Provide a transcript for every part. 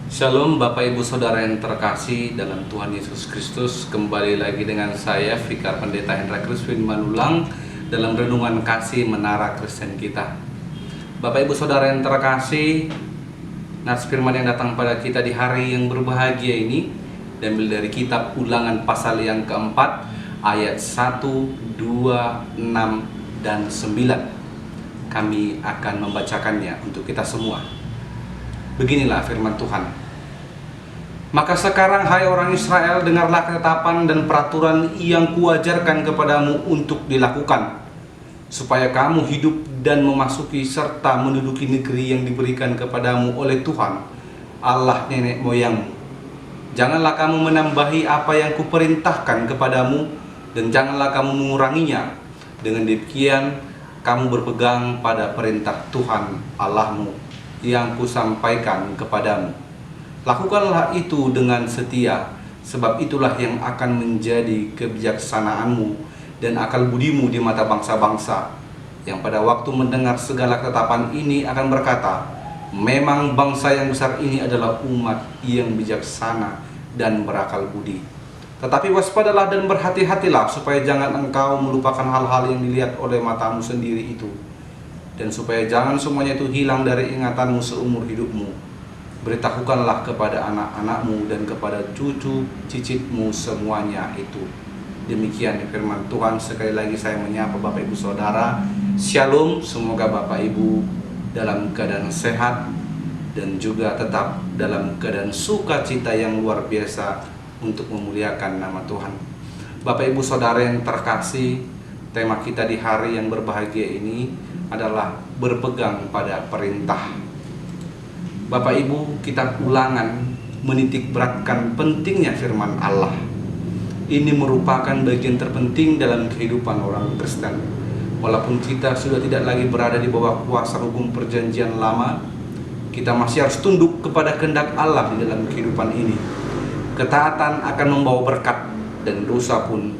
Shalom Bapak Ibu Saudara yang terkasih dalam Tuhan Yesus Kristus. Kembali lagi dengan saya Vikar Pendeta Hendra Kriswin Manulang dalam renungan kasih Menara Kristen kita. Bapak Ibu Saudara yang terkasih, nats firman yang datang pada kita di hari yang berbahagia ini diambil dari kitab Ulangan pasal yang keempat ayat 1, 2, 6, dan 9. Kami akan membacakannya untuk kita semua. Beginilah firman Tuhan. Maka sekarang hai orang Israel, dengarlah ketetapan dan peraturan yang kuajarkan kepadamu untuk dilakukan, supaya kamu hidup dan memasuki serta menduduki negeri yang diberikan kepadamu oleh Tuhan Allah nenek moyangmu. Janganlah kamu menambahi apa yang kuperintahkan kepadamu, dan janganlah kamu menguranginya. Dengan demikian kamu berpegang pada perintah Tuhan Allahmu yang kusampaikan kepadamu. Lakukanlah itu dengan setia, sebab itulah yang akan menjadi kebijaksanaanmu dan akal budimu di mata bangsa-bangsa, yang pada waktu mendengar segala ketetapan ini akan berkata, memang bangsa yang besar ini adalah umat yang bijaksana dan berakal budi. Tetapi waspadalah dan berhati-hatilah, supaya jangan engkau melupakan hal-hal yang dilihat oleh matamu sendiri itu, dan supaya jangan semuanya itu hilang dari ingatanmu seumur hidupmu. Beritahukanlah kepada anak-anakmu dan kepada cucu cicitmu semuanya itu. Demikian firman Tuhan. Sekali lagi saya menyapa Bapak Ibu Saudara. Shalom, semoga Bapak Ibu dalam keadaan sehat dan juga tetap dalam keadaan sukacita yang luar biasa untuk memuliakan nama Tuhan. Bapak Ibu Saudara yang terkasih, tema kita di hari yang berbahagia ini adalah berpegang pada perintah. Bapak Ibu, kitab Ulangan menitik beratkan pentingnya firman Allah. Ini merupakan bagian terpenting dalam kehidupan orang Kristen. Walaupun kita sudah tidak lagi berada di bawah kuasa hukum perjanjian lama, kita masih harus tunduk kepada kehendak Allah di dalam kehidupan ini. Ketaatan akan membawa berkat, dan dosa pun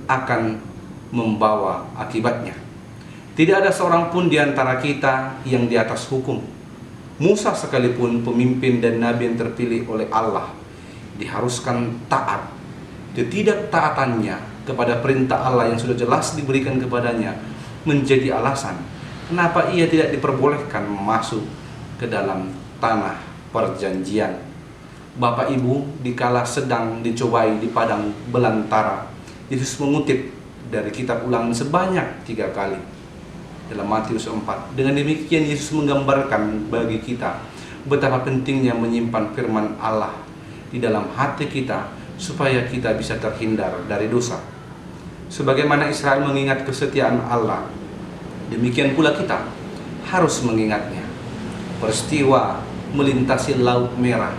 akan membawa akibatnya. Tidak ada seorang pun di antara kita yang di atas hukum. Musa sekalipun, pemimpin dan nabi yang terpilih oleh Allah, diharuskan taat. Ketidaktaatannya kepada perintah Allah yang sudah jelas diberikan kepadanya menjadi alasan kenapa ia tidak diperbolehkan masuk ke dalam tanah perjanjian. Bapak Ibu, dikala sedang dicobai di padang belantara, Yesus mengutip dari kitab Ulangan sebanyak 3 kali dalam Matius 4. Dengan demikian Yesus menggambarkan bagi kita betapa pentingnya menyimpan firman Allah di dalam hati kita supaya kita bisa terhindar dari dosa. Sebagaimana Israel mengingat kesetiaan Allah, demikian pula kita harus mengingatnya. Peristiwa melintasi Laut Merah,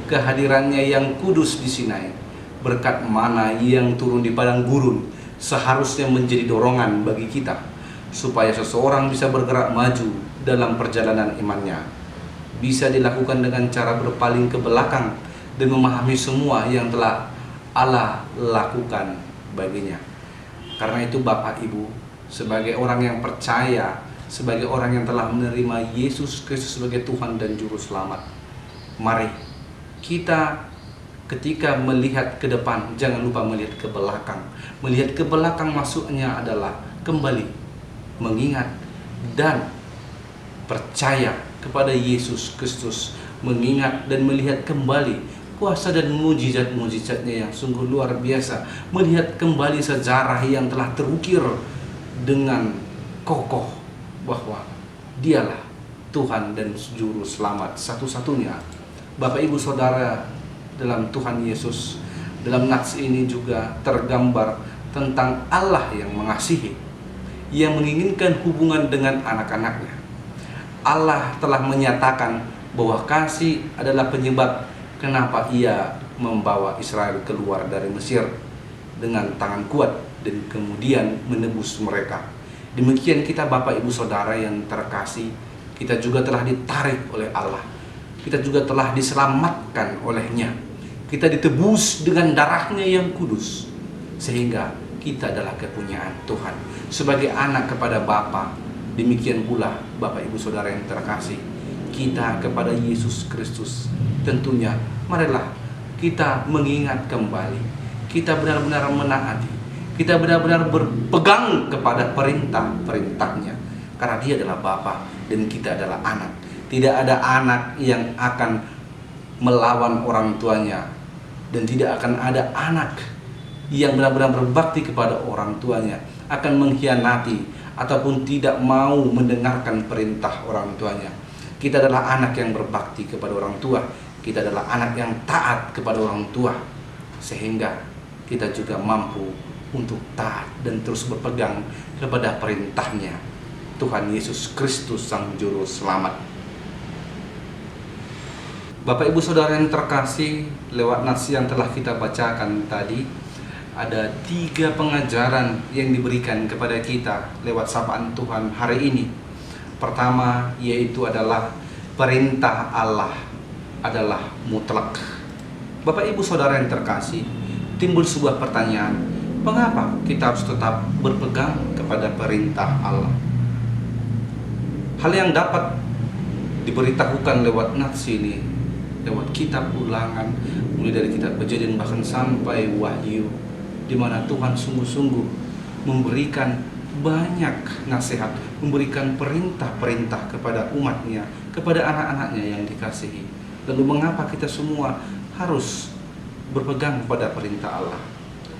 kehadirannya yang kudus di Sinai, berkat mana yang turun di padang gurun, seharusnya menjadi dorongan bagi kita supaya seseorang bisa bergerak maju dalam perjalanan imannya. Bisa dilakukan dengan cara berpaling ke belakang dan memahami semua yang telah Allah lakukan baginya. Karena itu Bapak Ibu, sebagai orang yang percaya, sebagai orang yang telah menerima Yesus Kristus sebagai Tuhan dan Juru Selamat, mari kita ketika melihat ke depan, jangan lupa melihat ke belakang. Melihat ke belakang maksudnya adalah kembali mengingat dan percaya kepada Yesus Kristus, mengingat dan melihat kembali kuasa dan mujizat-mujizatnya yang sungguh luar biasa, melihat kembali sejarah yang telah terukir dengan kokoh bahwa Dialah Tuhan dan Juru Selamat satu-satunya. Bapak Ibu Saudara dalam Tuhan Yesus, dalam nats ini juga tergambar tentang Allah yang mengasihi, yang menginginkan hubungan dengan anak-anaknya. Allah telah menyatakan bahwa kasih adalah penyebab kenapa ia membawa Israel keluar dari Mesir dengan tangan kuat dan kemudian menebus mereka. Demikian kita Bapak Ibu Saudara yang terkasih, kita juga telah ditarik oleh Allah. Kita juga telah diselamatkan olehnya. Kita ditebus dengan darahnya yang kudus, sehingga kita adalah kepunyaan Tuhan. Sebagai anak kepada Bapa, demikian pula Bapak Ibu Saudara yang terkasih, kita kepada Yesus Kristus. Tentunya marilah kita mengingat kembali, kita benar-benar menaati, kita benar-benar berpegang kepada perintah-perintahnya, karena Dia adalah Bapa dan kita adalah anak. Tidak ada anak yang akan melawan orang tuanya, dan tidak akan ada anak yang benar-benar berbakti kepada orang tuanya akan mengkhianati ataupun tidak mau mendengarkan perintah orang tuanya. Kita adalah anak yang berbakti kepada orang tua, kita adalah anak yang taat kepada orang tua, sehingga kita juga mampu untuk taat dan terus berpegang kepada perintahnya Tuhan Yesus Kristus Sang Juru Selamat. Bapak Ibu Saudara yang terkasih, lewat nas yang telah kita bacakan tadi, ada 3 pengajaran yang diberikan kepada kita lewat sapaan Tuhan hari ini. Pertama, yaitu adalah perintah Allah adalah mutlak. Bapak Ibu Saudara yang terkasih, timbul sebuah pertanyaan, mengapa kita harus tetap berpegang kepada perintah Allah? Hal yang dapat diberitahukan lewat nats ini, lewat kitab Ulangan, mulai dari kitab Kejadian bahkan sampai Wahyu, di mana Tuhan sungguh-sungguh memberikan banyak nasihat, memberikan perintah-perintah kepada umatnya, kepada anak-anaknya yang dikasihi. Lalu mengapa kita semua harus berpegang kepada perintah Allah?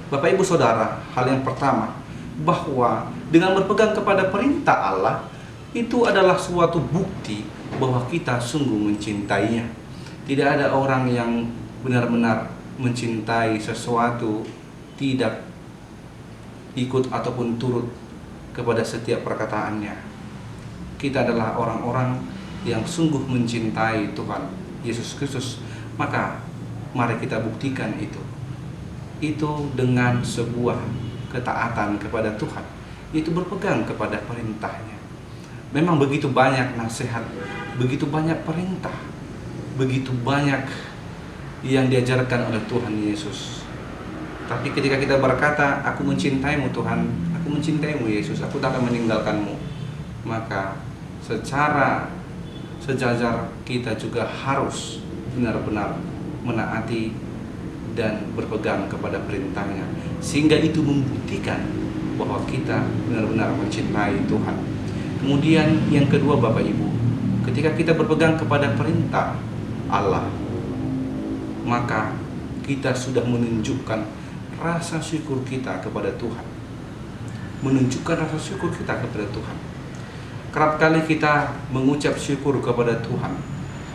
Bapak Ibu Saudara, hal yang pertama, bahwa dengan berpegang kepada perintah Allah, itu adalah suatu bukti bahwa kita sungguh mencintainya. Tidak ada orang yang benar-benar mencintai sesuatu tidak ikut ataupun turut kepada setiap perkataannya. Kita adalah orang-orang yang sungguh mencintai Tuhan Yesus Kristus, maka mari kita buktikan itu dengan sebuah ketaatan kepada Tuhan, itu berpegang kepada perintahnya. Memang begitu banyak nasihat, begitu banyak perintah, begitu banyak yang diajarkan oleh Tuhan Yesus. Tapi ketika kita berkata, aku mencintaimu Tuhan, aku mencintaimu Yesus, aku tak akan meninggalkanmu, maka secara sejajar kita juga harus benar-benar menaati dan berpegang kepada perintahnya, sehingga itu membuktikan bahwa kita benar-benar mencintai Tuhan. Kemudian yang kedua Bapak Ibu, ketika kita berpegang kepada perintah Allah, maka kita sudah menunjukkan rasa syukur kita kepada Tuhan, menunjukkan rasa syukur kita kepada Tuhan. Kerap kali kita mengucap syukur kepada Tuhan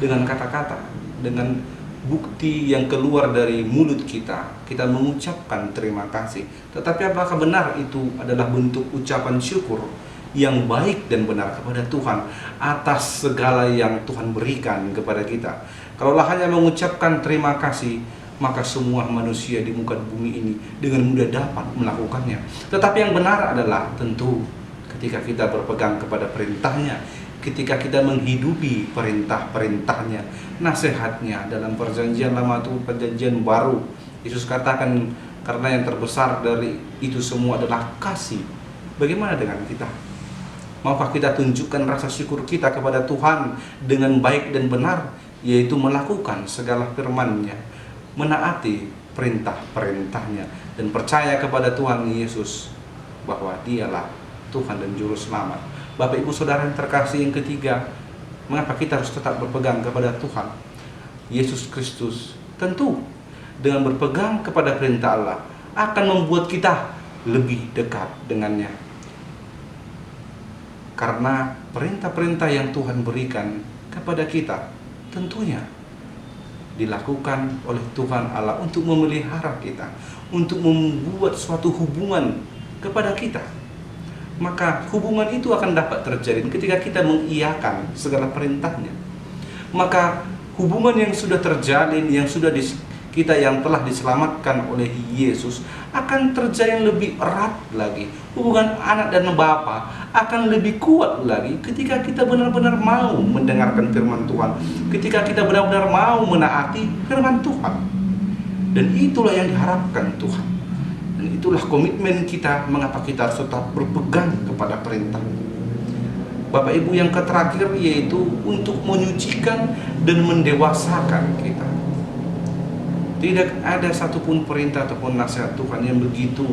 dengan kata-kata, dengan bukti yang keluar dari mulut kita, kita mengucapkan terima kasih. Tetapi apakah benar itu adalah bentuk ucapan syukur yang baik dan benar kepada Tuhan atas segala yang Tuhan berikan kepada kita? Kalaulah hanya mengucapkan terima kasih, maka semua manusia di muka bumi ini dengan mudah dapat melakukannya. Tetapi yang benar adalah tentu ketika kita berpegang kepada perintahnya, ketika kita menghidupi perintah-perintahnya, nasihatnya dalam perjanjian lama atau perjanjian baru. Yesus katakan, karena yang terbesar dari itu semua adalah kasih. Bagaimana dengan kita? Maukah kita tunjukkan rasa syukur kita kepada Tuhan dengan baik dan benar, yaitu melakukan segala firman-Nya, menaati perintah-perintahnya, dan percaya kepada Tuhan Yesus bahwa Dialah Tuhan dan Juru Selamat. Bapak Ibu Saudara yang terkasih, yang ketiga, mengapa kita harus tetap berpegang kepada Tuhan Yesus Kristus? Tentu dengan berpegang kepada perintah Allah akan membuat kita lebih dekat dengannya, karena perintah-perintah yang Tuhan berikan kepada kita tentunya dilakukan oleh Tuhan Allah untuk memelihara kita, untuk membuat suatu hubungan kepada kita. Maka hubungan itu akan dapat terjadi ketika kita mengiyakan segala perintahnya. Maka hubungan yang sudah terjalin, yang sudah kita yang telah diselamatkan oleh Yesus, akan terjalin lebih erat lagi. Hubungan anak dan bapa akan lebih kuat lagi ketika kita benar-benar mau mendengarkan firman Tuhan, ketika kita benar-benar mau menaati firman Tuhan. Dan itulah yang diharapkan Tuhan, dan itulah komitmen kita mengapa kita harus tetap berpegang kepada perintah. Bapak Ibu, yang terakhir yaitu untuk menyucikan dan mendewasakan kita. Tidak ada satupun perintah ataupun nasihat Tuhan yang begitu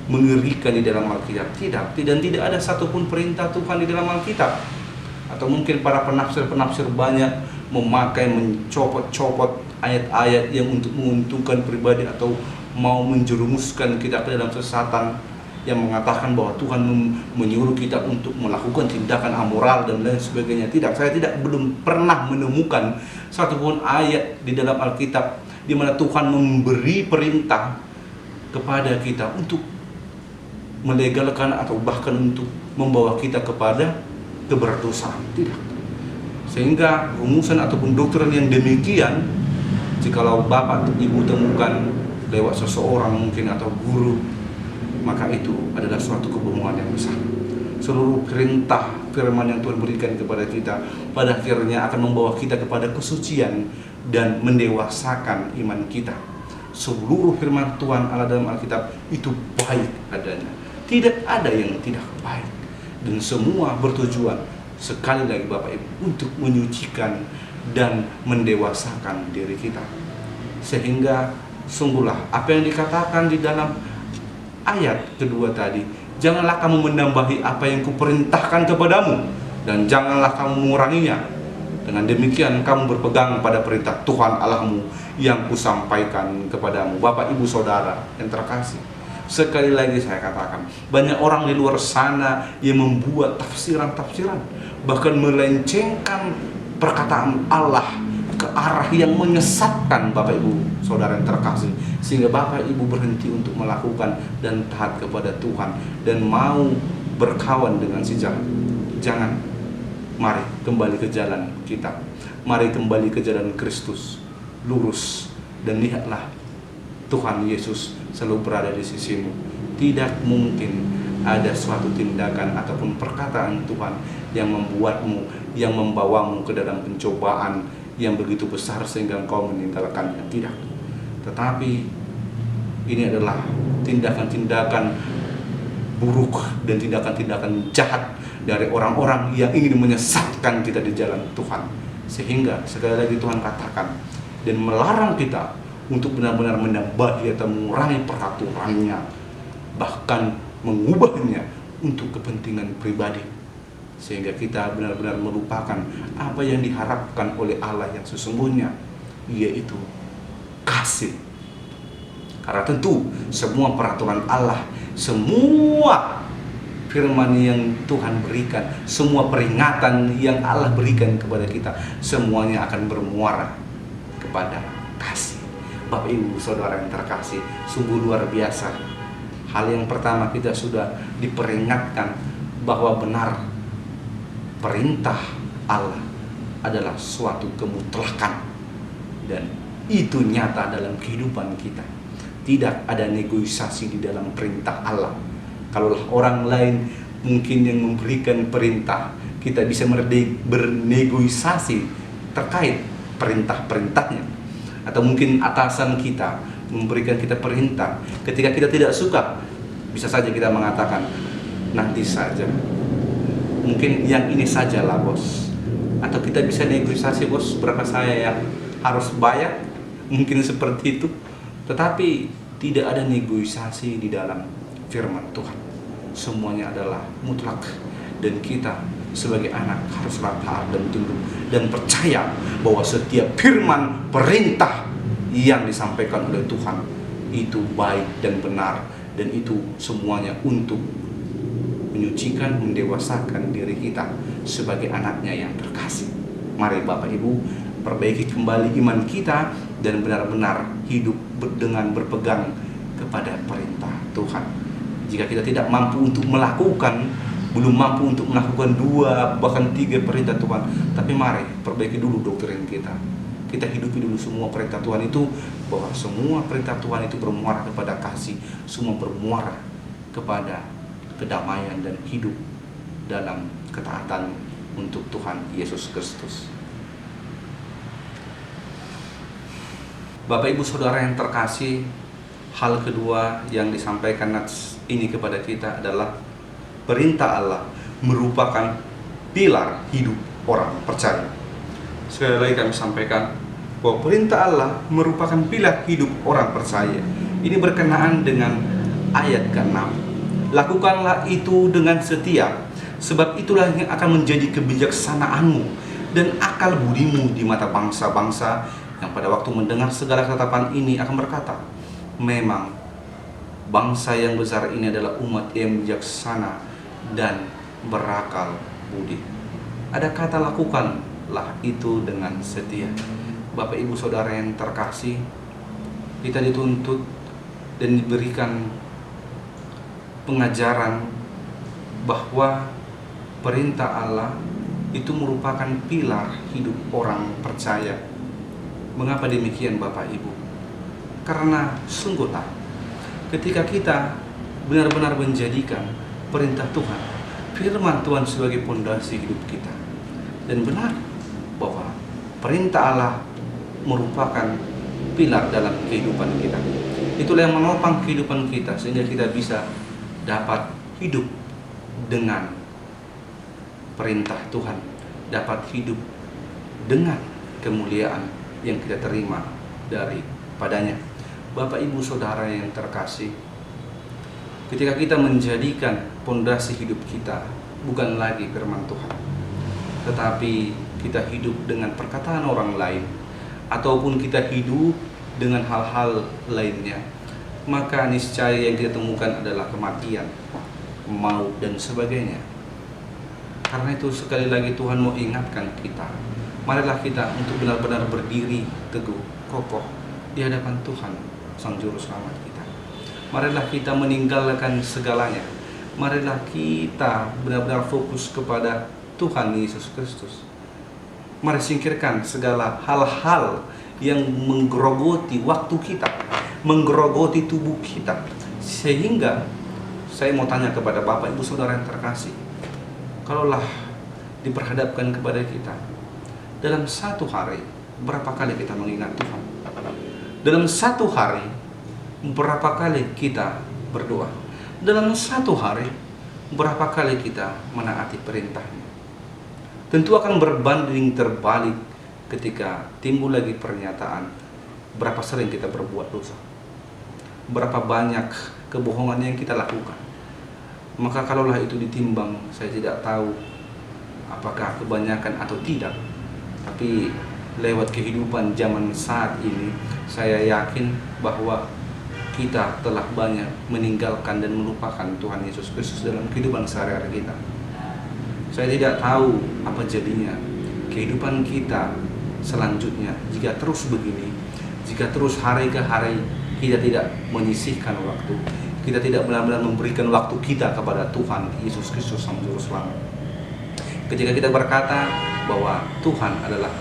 mengerikan di dalam Alkitab. Dan tidak ada satupun perintah Tuhan di dalam Alkitab. Atau mungkin para penafsir-penafsir banyak mencopot-copot ayat-ayat yang untuk menguntungkan pribadi atau mau menjerumuskan kita ke dalam kesesatan, yang mengatakan bahwa Tuhan menyuruh kita untuk melakukan tindakan amoral dan lain sebagainya. Saya belum pernah menemukan satupun ayat di dalam Alkitab di mana Tuhan memberi perintah kepada kita untuk melegalkan atau bahkan untuk membawa kita kepada keberdosan. Tidak. Sehingga rumusan ataupun doktrin yang demikian, jikalau Bapak atau Ibu temukan lewat seseorang mungkin atau guru, maka itu adalah suatu kebohongan yang besar. Seluruh perintah firman yang Tuhan berikan kepada kita pada akhirnya akan membawa kita kepada kesucian dan mendewasakan iman kita. Seluruh firman Tuhan Allah dalam Alkitab itu baik adanya. Tidak ada yang tidak baik. Dan semua bertujuan, sekali lagi Bapak Ibu, untuk menyucikan dan mendewasakan diri kita. Sehingga sungguhlah apa yang dikatakan di dalam ayat kedua tadi, janganlah kamu menambahi apa yang kuperintahkan kepadamu, dan janganlah kamu menguranginya. Dengan demikian kamu berpegang pada perintah Tuhan Allahmu yang kusampaikan kepadamu. Bapak Ibu Saudara yang terkasih, sekali lagi saya katakan, banyak orang di luar sana yang membuat tafsiran-tafsiran, bahkan melencengkan perkataan Allah ke arah yang menyesatkan Bapak Ibu Saudara yang terkasih, sehingga Bapak Ibu berhenti untuk melakukan dan taat kepada Tuhan dan mau berkawan dengan si jahat. Jangan. Mari kembali ke jalan kita. Mari kembali ke jalan Kristus, lurus, dan lihatlah Tuhan Yesus selalu berada di sisimu. Tidak mungkin ada suatu tindakan ataupun perkataan Tuhan yang membuatmu, yang membawamu ke dalam pencobaan yang begitu besar sehingga engkau meninggalkannya. Tidak. Tetapi ini adalah tindakan-tindakan buruk dan tindakan-tindakan jahat dari orang-orang yang ingin menyesatkan kita di jalan Tuhan. Sehingga sekali lagi Tuhan katakan dan melarang kita untuk benar-benar menambahi atau mengurangi peraturannya, bahkan mengubahnya untuk kepentingan pribadi, sehingga kita benar-benar melupakan apa yang diharapkan oleh Allah yang sesungguhnya, yaitu kasih. Karena tentu semua peraturan Allah, semua firman yang Tuhan berikan, semua peringatan yang Allah berikan kepada kita, semuanya akan bermuara kepada kasih. Bapak Ibu Saudara yang terkasih, sungguh luar biasa. Hal yang pertama, kita sudah diperingatkan bahwa benar perintah Allah adalah suatu kemutlakan, dan itu nyata dalam kehidupan kita. Tidak ada negosiasi di dalam perintah Allah. Kalaulah orang lain mungkin yang memberikan perintah, kita bisa bernegosiasi terkait perintah-perintahnya. Atau mungkin atasan kita memberikan kita perintah, ketika kita tidak suka, bisa saja kita mengatakan, nanti saja, mungkin yang ini sajalah bos. Atau kita bisa negosiasi, bos, berapa saya yang harus bayar, mungkin seperti itu. Tetapi tidak ada negosiasi di dalam firman Tuhan. Semuanya adalah mutlak, dan kita sebagai anak haruslah taat dan tunduk dan percaya bahwa setiap firman perintah yang disampaikan oleh Tuhan itu baik dan benar, dan itu semuanya untuk menyucikan, mendewasakan diri kita sebagai anaknya yang terkasih. Mari Bapak Ibu perbaiki kembali iman kita dan benar-benar hidup dengan berpegang kepada perintah Tuhan. Jika kita tidak mampu untuk melakukan, belum mampu untuk melakukan 2 bahkan 3 perintah Tuhan, tapi mari perbaiki dulu doktrin kita. Kita hidupi dulu semua perintah Tuhan itu, bahwa semua perintah Tuhan itu bermuara kepada kasih, semua bermuara kepada kedamaian dan hidup dalam ketaatan untuk Tuhan Yesus Kristus. Bapak Ibu Saudara yang terkasih, hal kedua yang disampaikan ini kepada kita adalah perintah Allah merupakan pilar hidup orang percaya. Sekali lagi kami sampaikan bahwa perintah Allah merupakan pilar hidup orang percaya. Ini berkenaan dengan ayat ke-6. Lakukanlah itu dengan setia, sebab itulah yang akan menjadi kebijaksanaanmu dan akal budimu di mata bangsa-bangsa yang pada waktu mendengar segala ketetapan ini akan berkata, memang bangsa yang besar ini adalah umat yang bijaksana dan berakal budi. Ada kata lakukanlah itu dengan setia. Bapak Ibu Saudara yang terkasih, kita dituntut dan diberikan pengajaran bahwa perintah Allah itu merupakan pilar hidup orang percaya. Mengapa demikian Bapak Ibu? Karena sungguhlah ketika kita benar-benar menjadikan perintah Tuhan, firman Tuhan sebagai pondasi hidup kita, dan benar bahwa perintah Allah merupakan pilar dalam kehidupan kita, itulah yang menopang kehidupan kita sehingga kita bisa dapat hidup dengan perintah Tuhan, dapat hidup dengan kemuliaan yang kita terima daripadanya. Bapak Ibu Saudara yang terkasih, ketika kita menjadikan pondasi hidup kita bukan lagi firman Tuhan, tetapi kita hidup dengan perkataan orang lain, ataupun kita hidup dengan hal-hal lainnya, maka niscaya yang kita temukan adalah kematian, maut, dan sebagainya. Karena itu sekali lagi Tuhan mau ingatkan kita, marilah kita untuk benar-benar berdiri teguh, kokoh di hadapan Tuhan, Sang Juru Selamat kita. Marilah kita meninggalkan segalanya. Marilah kita benar-benar fokus kepada Tuhan Yesus Kristus. Mari singkirkan segala hal-hal yang menggerogoti waktu kita, menggerogoti tubuh kita. Sehingga saya mau tanya kepada Bapak Ibu Saudara yang terkasih, kalaulah diperhadapkan kepada kita, dalam satu hari berapa kali kita mengingat Tuhan? Dalam satu hari berapa kali kita berdoa? Dalam satu hari berapa kali kita menaati perintahnya? Tentu akan berbanding terbalik ketika timbul lagi pernyataan berapa sering kita berbuat dosa, berapa banyak kebohongan yang kita lakukan. Maka kalaulah itu ditimbang, saya tidak tahu apakah kebanyakan atau tidak, tapi lewat kehidupan zaman saat ini, saya yakin bahwa kita telah banyak meninggalkan dan melupakan Tuhan Yesus Kristus dalam kehidupan sehari-hari kita. Saya tidak tahu apa jadinya kehidupan kita selanjutnya jika terus begini, jika terus hari ke hari kita tidak menyisihkan waktu, kita tidak benar-benar memberikan waktu kita kepada Tuhan Yesus Kristus Sang Juru Selamat. Ketika kita berkata bahwa Tuhan adalah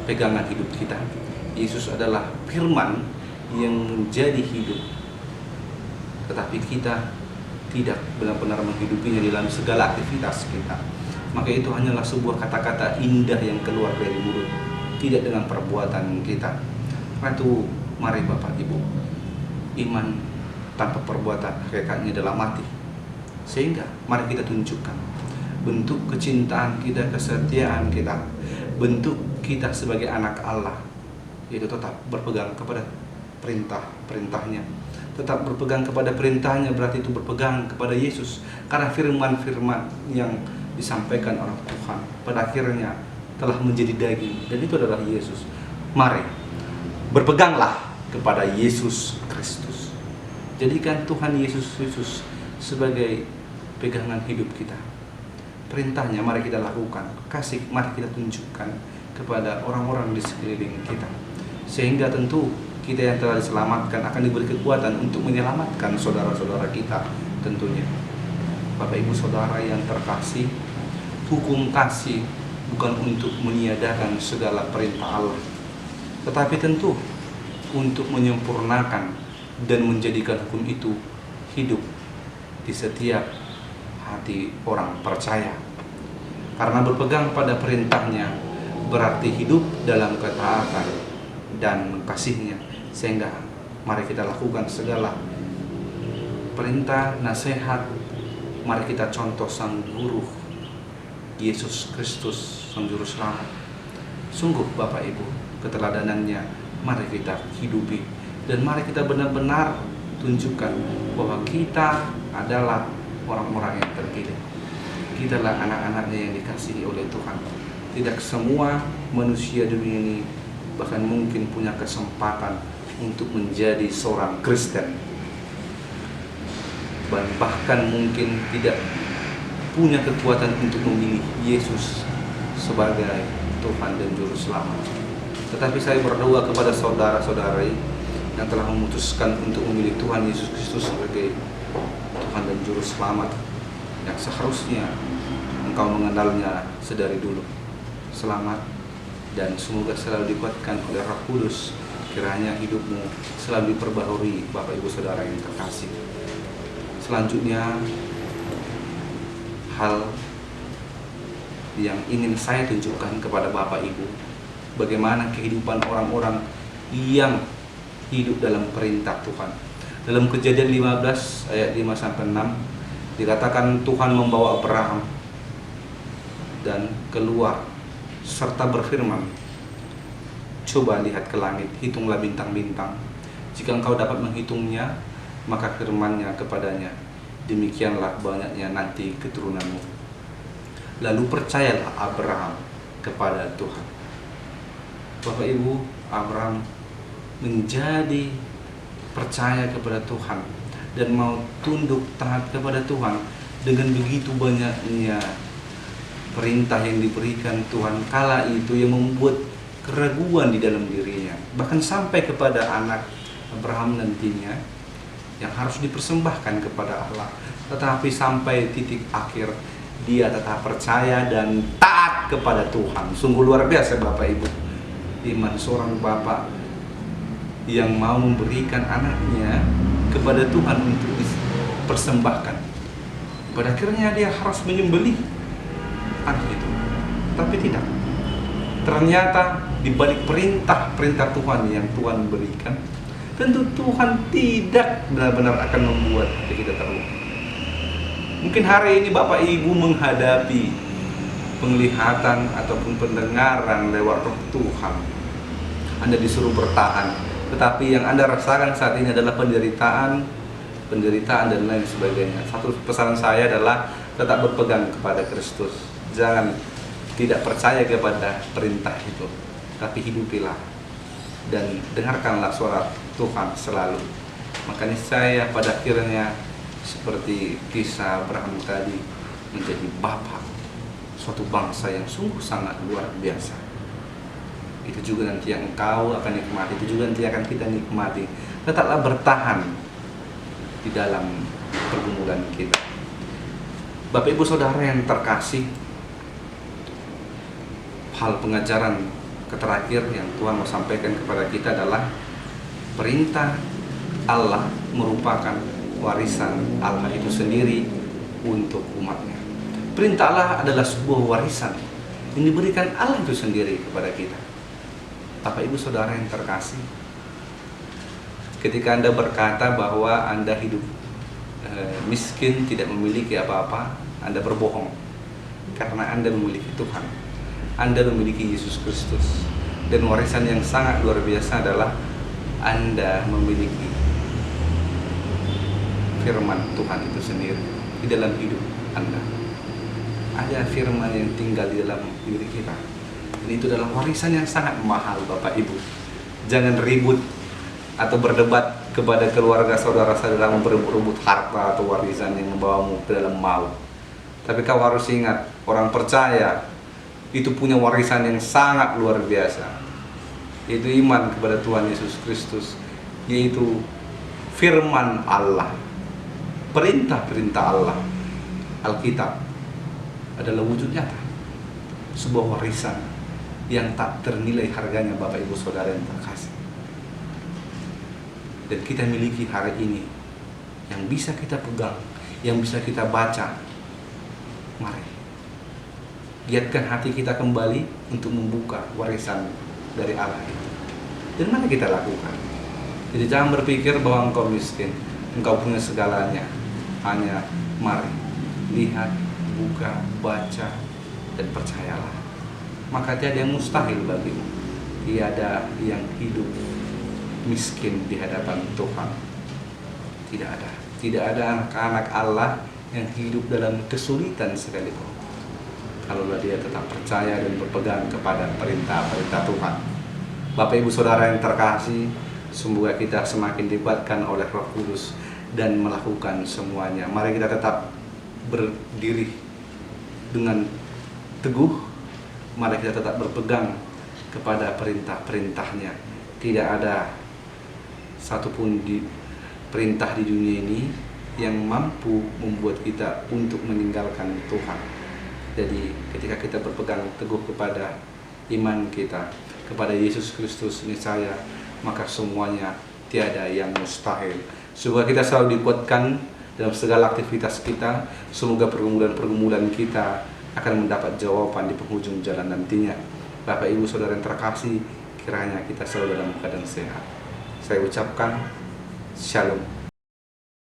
pegangan hidup kita, Yesus adalah firman yang menjadi hidup, tetapi kita tidak benar-benar menghidupinya dalam segala aktivitas kita, maka itu hanyalah sebuah kata-kata indah yang keluar dari mulut, tidak dengan perbuatan kita. Karena itu mari Bapak Ibu, iman tanpa perbuatan hakikatnya adalah mati. Sehingga mari kita tunjukkan bentuk kecintaan kita, kesetiaan kita, bentuk kita sebagai anak Allah, yaitu tetap berpegang kepada perintah-perintahnya. Tetap berpegang kepada perintahnya berarti itu berpegang kepada Yesus. Karena firman-firman yang disampaikan oleh Tuhan pada akhirnya telah menjadi daging, dan itu adalah Yesus. Mari berpeganglah kepada Yesus Kristus. Jadikan Tuhan Yesus Kristus sebagai pegangan hidup kita. Perintahnya mari kita lakukan, kasih mari kita tunjukkan kepada orang-orang di sekeliling kita, sehingga tentu kita yang telah diselamatkan akan diberi kekuatan untuk menyelamatkan saudara-saudara kita tentunya. Bapak Ibu Saudara yang terkasih, hukum kasih bukan untuk meniadakan segala perintah Allah, tetapi tentu untuk menyempurnakan dan menjadikan hukum itu hidup di setiap hati orang percaya. Karena berpegang pada perintahnya berarti hidup dalam ketaatan dan kasihnya. Sehingga mari kita lakukan segala perintah, nasihat, mari kita contoh Sang Guru Yesus Kristus Sang Juru Selamat. Sungguh Bapak Ibu, keteladanannya mari kita hidupi, dan mari kita benar-benar tunjukkan bahwa kita adalah orang-orang yang terpilih. Kita adalah anak-anaknya yang dikasihi oleh Tuhan. Tidak semua manusia dunia ini bahkan mungkin punya kesempatan untuk menjadi seorang Kristen, bahkan mungkin tidak punya kekuatan untuk memilih Yesus sebagai Tuhan dan Juru Selamat. Tetapi saya berdoa kepada saudara-saudari yang telah memutuskan untuk memilih Tuhan Yesus Kristus sebagai Tuhan dan Juru Selamat, yang seharusnya engkau mengenalnya sedari dulu. Selamat, dan semoga selalu dikuatkan oleh Roh Kudus. Kiranya hidupmu selalu diperbaharui, Bapak Ibu Saudara yang terkasih. Selanjutnya, hal yang ingin saya tunjukkan kepada Bapak Ibu, bagaimana kehidupan orang-orang yang hidup dalam perintah Tuhan. Dalam Kejadian 15 ayat 5-6 dikatakan Tuhan membawa Abraham dan keluar serta berfirman, coba lihat ke langit, hitunglah bintang-bintang. Jika engkau dapat menghitungnya, maka firman-Nya kepadanya, demikianlah banyaknya nanti keturunanmu. Lalu percayalah Abraham kepada Tuhan. Bapak Ibu, Abraham menjadi percaya kepada Tuhan dan mau tunduk taat kepada Tuhan. Dengan begitu banyaknya perintah yang diberikan Tuhan kala itu yang membuat keraguan di dalam dirinya, bahkan sampai kepada anak Abraham nantinya yang harus dipersembahkan kepada Allah. Tetapi sampai titik akhir dia tetap percaya dan taat kepada Tuhan. Sungguh luar biasa Bapak Ibu, iman seorang bapak yang mau memberikan anaknya kepada Tuhan untuk dipersembahkan. Pada akhirnya dia harus menyembelih anak itu, tapi tidak. Ternyata di balik perintah Tuhan yang Tuhan berikan, tentu Tuhan tidak benar-benar akan membuat kita terluka. Mungkin hari ini Bapak Ibu menghadapi penglihatan ataupun pendengaran lewat Roh Tuhan. Anda disuruh bertahan, tetapi yang Anda rasakan saat ini adalah penderitaan dan lain sebagainya. Satu pesan saya adalah tetap berpegang kepada Kristus. Jangan tidak percaya kepada perintah itu, tapi hidupilah dan dengarkanlah suara Tuhan selalu. Makanya saya pada akhirnya seperti kisah Abraham tadi menjadi bapak suatu bangsa yang sungguh sangat luar biasa. Itu juga nanti yang engkau akan nikmati, itu juga nanti akan kita nikmati. Tetaplah bertahan di dalam pergumulan kita. Bapak Ibu Saudara yang terkasih, hal pengajaran terakhir yang Tuhan mau sampaikan kepada kita adalah perintah Allah merupakan warisan Allah itu sendiri untuk umatnya. Perintah Allah adalah sebuah warisan yang diberikan Allah itu sendiri kepada kita. Bapak Ibu Saudara yang terkasih, ketika Anda berkata bahwa Anda hidup miskin, tidak memiliki apa-apa, Anda berbohong. Karena Anda memiliki Tuhan, Anda memiliki Yesus Kristus. Dan warisan yang sangat luar biasa adalah Anda memiliki firman Tuhan itu sendiri di dalam hidup Anda. Ada firman yang tinggal di dalam diri kita. Dan itu adalah warisan yang sangat mahal Bapak Ibu. Jangan ribut atau berdebat kepada keluarga saudara-saudara memperebut harta atau warisan yang membawamu ke dalam maut. Tapi kau harus ingat, orang percaya itu punya warisan yang sangat luar biasa, yaitu iman kepada Tuhan Yesus Kristus, yaitu firman Allah, perintah-perintah Allah. Alkitab adalah wujud nyata sebuah warisan yang tak ternilai harganya Bapak Ibu Saudara yang terkasih. Dan kita miliki hari ini yang bisa kita pegang, yang bisa kita baca. Mari giatkan hati kita kembali untuk membuka warisan dari Allah itu. Dan mari kita lakukan. Jadi jangan berpikir bahwa engkau miskin, engkau punya segalanya. Hanya mari lihat, buka, baca dan percayalah, maka tiada yang mustahil bagimu. Tiada yang hidup miskin di hadapan Tuhan. Tidak ada. Tidak ada anak-anak Allah yang hidup dalam kesulitan sekalipun, kalaulah dia tetap percaya dan berpegang kepada perintah-perintah Tuhan. Bapak Ibu Saudara yang terkasih, semoga kita semakin dikuatkan oleh Roh Kudus dan melakukan semuanya. Mari kita tetap berdiri dengan teguh. Mari kita tetap berpegang kepada perintah-perintahnya. Tidak ada satupun perintah di dunia ini yang mampu membuat kita untuk meninggalkan Tuhan. Jadi ketika kita berpegang teguh kepada iman kita kepada Yesus Kristus niscaya, maka semuanya tiada yang mustahil. Semoga kita selalu dikuatkan dalam segala aktivitas kita. Semoga pergumulan-pergumulan kita akan mendapat jawaban di penghujung jalan nantinya. Bapak Ibu Saudara yang terkasih, kiranya kita selalu dalam keadaan sehat. Saya ucapkan Shalom.